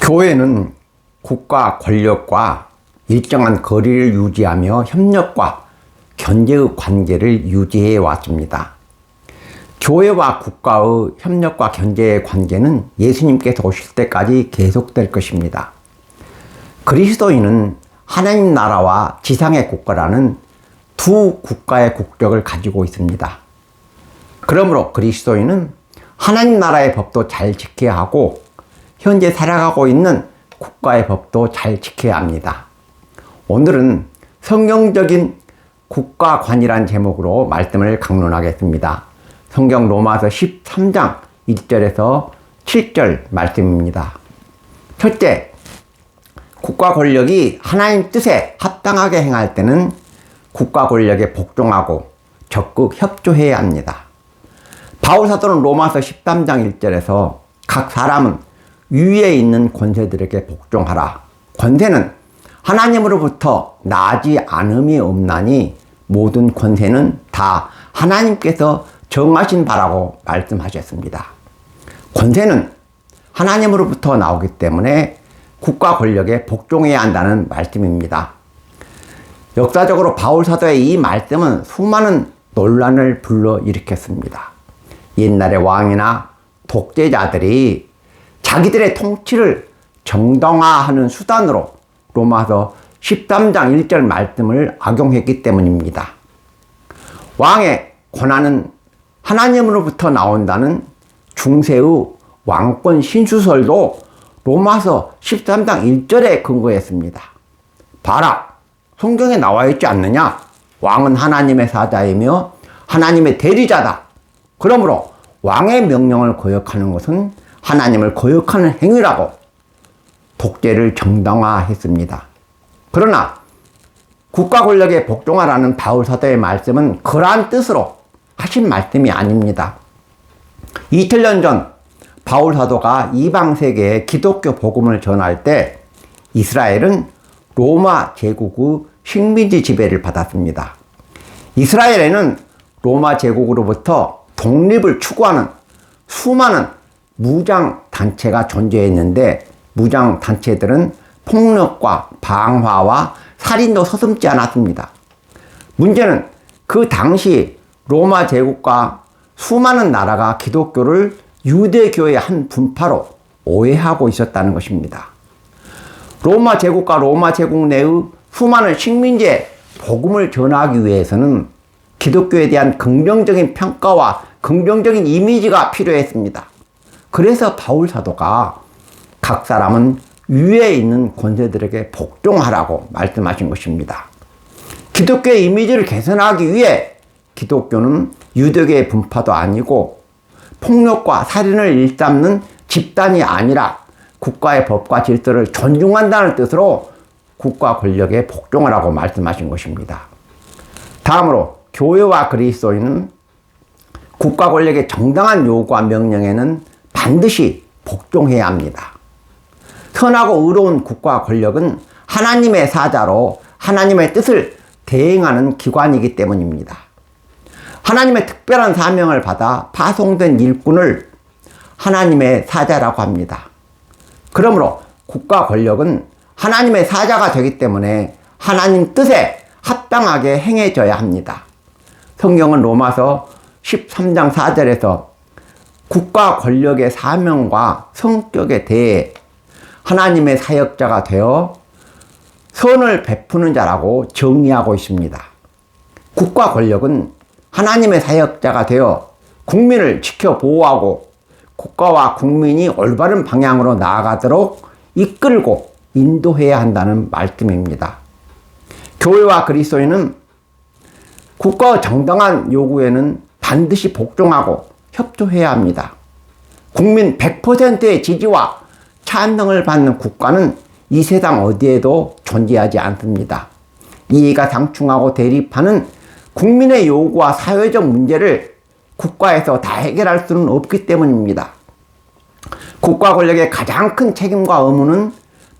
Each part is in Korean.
교회는 국가 권력과 일정한 거리를 유지하며 협력과 견제의 관계를 유지해 왔습니다. 교회와 국가의 협력과 견제의 관계는 예수님께서 오실 때까지 계속될 것입니다. 그리스도인은 하나님 나라와 지상의 국가라는 두 국가의 국적을 가지고 있습니다. 그러므로 그리스도인은 하나님 나라의 법도 잘 지켜야 하고 현재 살아가고 있는 국가의 법도 잘 지켜야 합니다. 오늘은 성경적인 국가관이란 제목으로 말씀을 강론하겠습니다. 성경 로마서 13장 1절에서 7절 말씀입니다. 첫째, 국가 권력이 하나님 뜻에 합당하게 행할 때는 국가 권력에 복종하고 적극 협조해야 합니다. 바울 사도는 로마서 13장 1절에서 각 사람은 위에 있는 권세들에게 복종하라. 권세는 하나님으로부터 나지 않음이 없나니 모든 권세는 다 하나님께서 정하신 바라고 말씀하셨습니다. 권세는 하나님으로부터 나오기 때문에 국가 권력에 복종해야 한다는 말씀입니다. 역사적으로 바울 사도의 이 말씀은 수많은 논란을 불러일으켰습니다. 옛날의 왕이나 독재자들이 자기들의 통치를 정당화하는 수단으로 로마서 13장 1절 말씀을 악용했기 때문입니다. 왕의 권한은 하나님으로부터 나온다는 중세의 왕권 신수설도 로마서 13장 1절에 근거했습니다. 봐라, 성경에 나와 있지 않느냐? 왕은 하나님의 사자이며 하나님의 대리자다. 그러므로 왕의 명령을 거역하는 것은 하나님을 거역하는 행위라고 독재를 정당화했습니다. 그러나 국가 권력에 복종하라는 바울 사도의 말씀은 그러한 뜻으로 하신 말씀이 아닙니다. 2000년 전 바울 사도가 이방 세계에 기독교 복음을 전할 때 이스라엘은 로마 제국의 식민지 지배를 받았습니다. 이스라엘에는 로마 제국으로부터 독립을 추구하는 수많은 무장 단체가 존재했는데 무장 단체들은 폭력과 방화와 살인도 서슴지 않았습니다. 문제는 그 당시 로마 제국과 수많은 나라가 기독교를 유대교의 한 분파로 오해하고 있었다는 것입니다. 로마 제국과 로마 제국 내의 수많은 식민지에 복음을 전하기 위해서는 기독교에 대한 긍정적인 평가와 긍정적인 이미지가 필요했습니다. 그래서 바울 사도가 각 사람은 위에 있는 권세들에게 복종하라고 말씀하신 것입니다. 기독교의 이미지를 개선하기 위해 기독교는 유대교의 분파도 아니고 폭력과 살인을 일삼는 집단이 아니라 국가의 법과 질서를 존중한다는 뜻으로 국가 권력에 복종하라고 말씀하신 것입니다. 다음으로 교회와 그리스도인은 국가 권력의 정당한 요구와 명령에는 반드시 복종해야 합니다. 선하고 의로운 국가 권력은 하나님의 사자로 하나님의 뜻을 대행하는 기관이기 때문입니다. 하나님의 특별한 사명을 받아 파송된 일꾼을 하나님의 사자라고 합니다. 그러므로 국가 권력은 하나님의 사자가 되기 때문에 하나님 뜻에 합당하게 행해져야 합니다. 성경은 로마서 13장 4절에서 국가 권력의 사명과 성격에 대해 하나님의 사역자가 되어 선을 베푸는 자라고 정의하고 있습니다. 국가 권력은 하나님의 사역자가 되어 국민을 지켜 보호하고 국가와 국민이 올바른 방향으로 나아가도록 이끌고 인도해야 한다는 말씀입니다. 교회와 그리스도인은 국가의 정당한 요구에는 반드시 복종하고 협조해야 합니다. 국민 100%의 지지와 찬성을 받는 국가는 이 세상 어디에도 존재하지 않습니다. 이해가 상충하고 대립하는 국민의 요구와 사회적 문제를 국가에서 다 해결할 수는 없기 때문입니다. 국가 권력의 가장 큰 책임과 의무는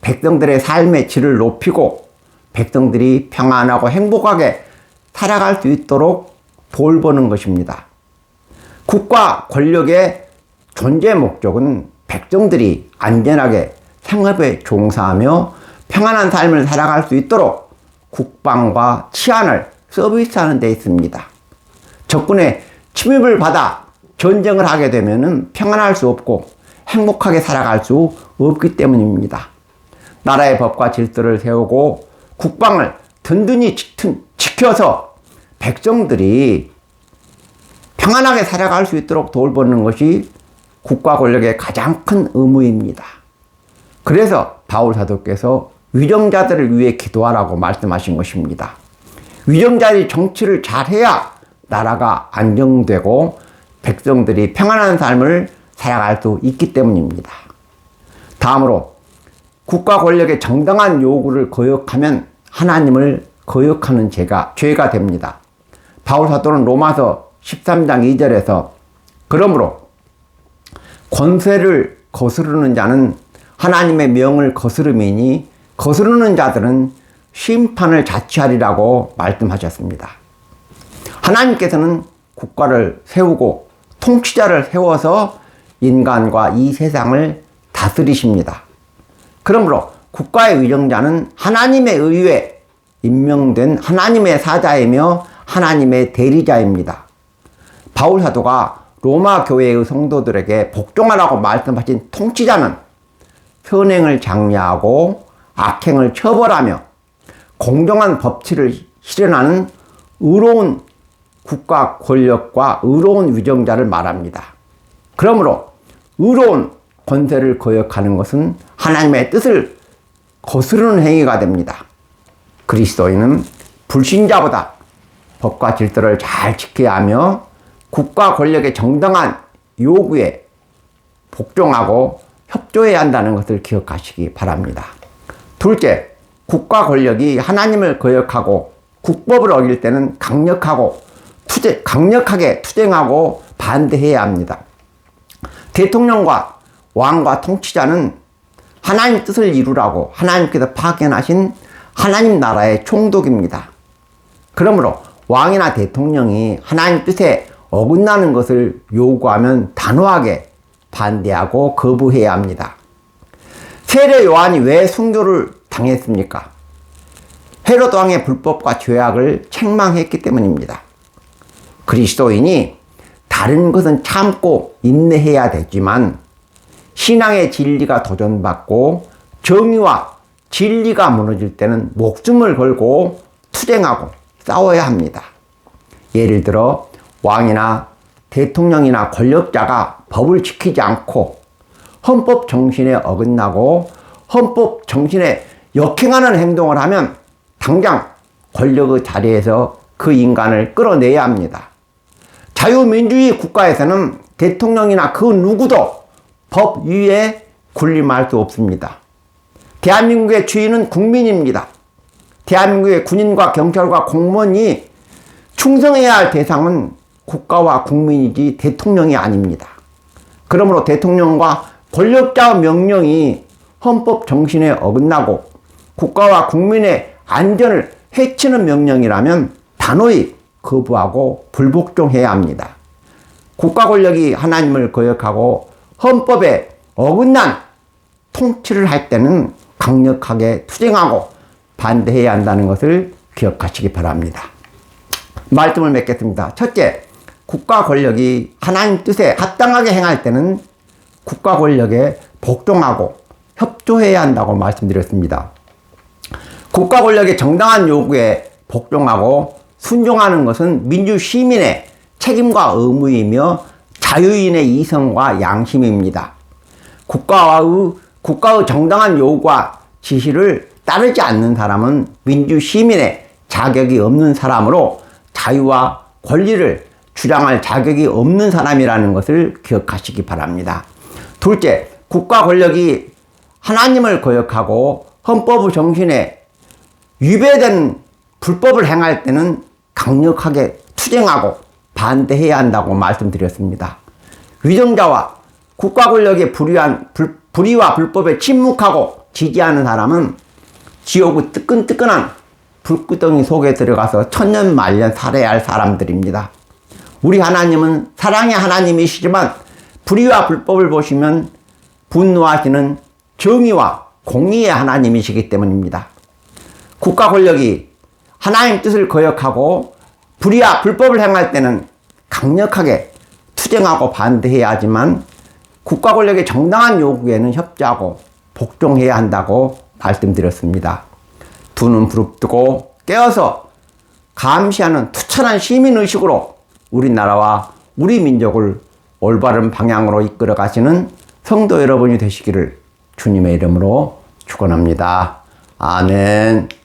백성들의 삶의 질을 높이고 백성들이 평안하고 행복하게 살아갈 수 있도록 돌보는 것입니다. 국가 권력의 존재 목적은 백성들이 안전하게 생업에 종사하며 평안한 삶을 살아갈 수 있도록 국방과 치안을 서비스하는 데 있습니다. 적군의 침입을 받아 전쟁을 하게 되면 평안할 수 없고 행복하게 살아갈 수 없기 때문입니다. 나라의 법과 질서를 세우고 국방을 든든히 지켜서 백성들이 평안하게 살아갈 수 있도록 돌보는 것이 국가 권력의 가장 큰 의무입니다. 그래서 바울 사도께서 위정자들을 위해 기도하라고 말씀하신 것입니다. 위정자들이 정치를 잘해야 나라가 안정되고 백성들이 평안한 삶을 살아갈 수 있기 때문입니다. 다음으로 국가 권력의 정당한 요구를 거역하면 하나님을 거역하는 죄가 됩니다. 바울 사도는 로마서 13장 2절에서 그러므로 권세를 거스르는 자는 하나님의 명을 거스름이니 거스르는 자들은 심판을 자취하리라고 말씀하셨습니다. 하나님께서는 국가를 세우고 통치자를 세워서 인간과 이 세상을 다스리십니다. 그러므로 국가의 위정자는 하나님의 의회에 임명된 하나님의 사자이며 하나님의 대리자입니다. 바울 사도가 로마 교회의 성도들에게 복종하라고 말씀하신 통치자는 선행을 장려하고 악행을 처벌하며 공정한 법치를 실현하는 의로운 국가 권력과 의로운 위정자를 말합니다. 그러므로 의로운 권세를 거역하는 것은 하나님의 뜻을 거스르는 행위가 됩니다. 그리스도인은 불신자보다 법과 질서를 잘 지켜야 하며 국가 권력의 정당한 요구에 복종하고 협조해야 한다는 것을 기억하시기 바랍니다. 둘째, 국가 권력이 하나님을 거역하고 국법을 어길 때는 강력하게 투쟁하고 반대해야 합니다. 대통령과 왕과 통치자는 하나님 뜻을 이루라고 하나님께서 파견하신 하나님 나라의 총독입니다. 그러므로 왕이나 대통령이 하나님 뜻에 어긋나는 것을 요구하면 단호하게 반대하고 거부해야 합니다. 세례 요한이 왜 순교를 당했습니까? 헤로드 왕의 불법과 죄악을 책망했기 때문입니다. 그리스도인이 다른 것은 참고 인내해야 되지만 신앙의 진리가 도전받고 정의와 진리가 무너질 때는 목숨을 걸고 투쟁하고 싸워야 합니다. 예를 들어 왕이나 대통령이나 권력자가 법을 지키지 않고 헌법 정신에 어긋나고 헌법 정신에 역행하는 행동을 하면 당장 권력의 자리에서 그 인간을 끌어내야 합니다. 자유민주주의 국가에서는 대통령이나 그 누구도 법 위에 군림할 수 없습니다. 대한민국의 주인은 국민입니다. 대한민국의 군인과 경찰과 공무원이 충성해야 할 대상은 국가와 국민이지 대통령이 아닙니다. 그러므로 대통령과 권력자의 명령이 헌법 정신에 어긋나고 국가와 국민의 안전을 해치는 명령이라면 단호히 거부하고 불복종해야 합니다. 국가 권력이 하나님을 거역하고 헌법에 어긋난 통치를 할 때는 강력하게 투쟁하고 반대해야 한다는 것을 기억하시기 바랍니다. 말씀을 맺겠습니다. 첫째, 국가 권력이 하나님 뜻에 합당하게 행할 때는 국가 권력에 복종하고 협조해야 한다고 말씀드렸습니다. 국가 권력의 정당한 요구에 복종하고 순종하는 것은 민주 시민의 책임과 의무이며 자유인의 이성과 양심입니다. 국가의 정당한 요구와 지시를 따르지 않는 사람은 민주 시민의 자격이 없는 사람으로 자유와 권리를 주장할 자격이 없는 사람이라는 것을 기억하시기 바랍니다. 둘째, 국가 권력이 하나님을 거역하고 헌법의 정신에 위배된 불법을 행할 때는 강력하게 투쟁하고 반대해야 한다고 말씀드렸습니다. 위정자와 국가 권력의 불의와 불법에 침묵하고 지지하는 사람은 지옥의 뜨끈뜨끈한 불구덩이 속에 들어가서 천년만년 살아야 할 사람들입니다. 우리 하나님은 사랑의 하나님이시지만 불의와 불법을 보시면 분노하시는 정의와 공의의 하나님이시기 때문입니다. 국가 권력이 하나님 뜻을 거역하고 불의와 불법을 행할 때는 강력하게 투쟁하고 반대해야 하지만 국가 권력의 정당한 요구에는 협조하고 복종해야 한다고 말씀드렸습니다. 두 눈 부릅뜨고 깨어서 감시하는 투철한 시민의식으로 우리나라와 우리 민족을 올바른 방향으로 이끌어 가시는 성도 여러분이 되시기를 주님의 이름으로 축원합니다. 아멘.